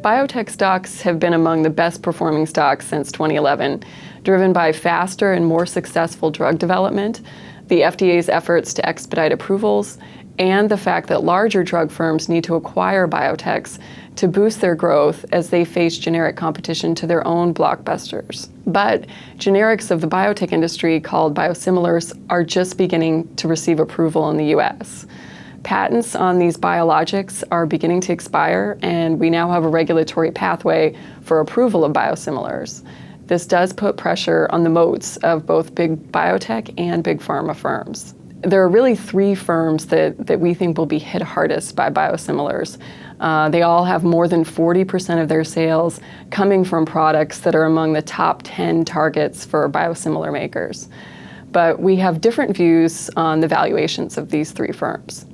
Biotech stocks have been among the best performing stocks since 2011, driven by faster and more successful drug development, the FDA's efforts to expedite approvals, and the fact that larger drug firms need to acquire biotechs to boost their growth as they face generic competition to their own blockbusters. But generics of the biotech industry, called biosimilars, are just beginning to receive approval in the US. Patents on these biologics are beginning to expire, and we now have a regulatory pathway for approval of biosimilars. This does put pressure on the moats of both big biotech and big pharma firms. There are really three firms that we think will be hit hardest by biosimilars. They all have more than 40% of their sales coming from products that are among the top 10 targets for biosimilar makers. But we have different views on the valuations of these three firms.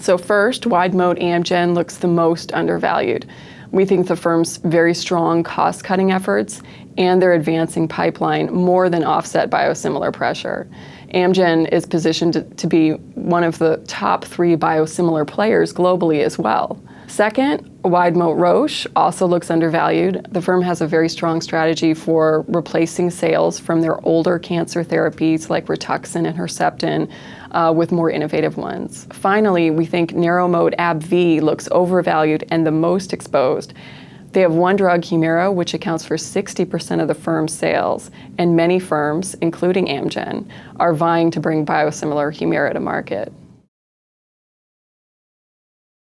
So first, Wide-moat Amgen looks the most undervalued. We think the firm's very strong cost-cutting efforts and their advancing pipeline more than offset biosimilar pressure. Amgen is positioned to be one of the top 3 biosimilar players globally as well. Second, Wide-moat Roche also looks undervalued. The firm has a very strong strategy for replacing sales from their older cancer therapies like Rituxan and Herceptin with more innovative ones. Finally, we think narrow-moat AbbVie looks overvalued and the most exposed. They have one drug, Humira, which accounts for 60% of the firm's sales, and many firms, including Amgen, are vying to bring biosimilar Humira to market.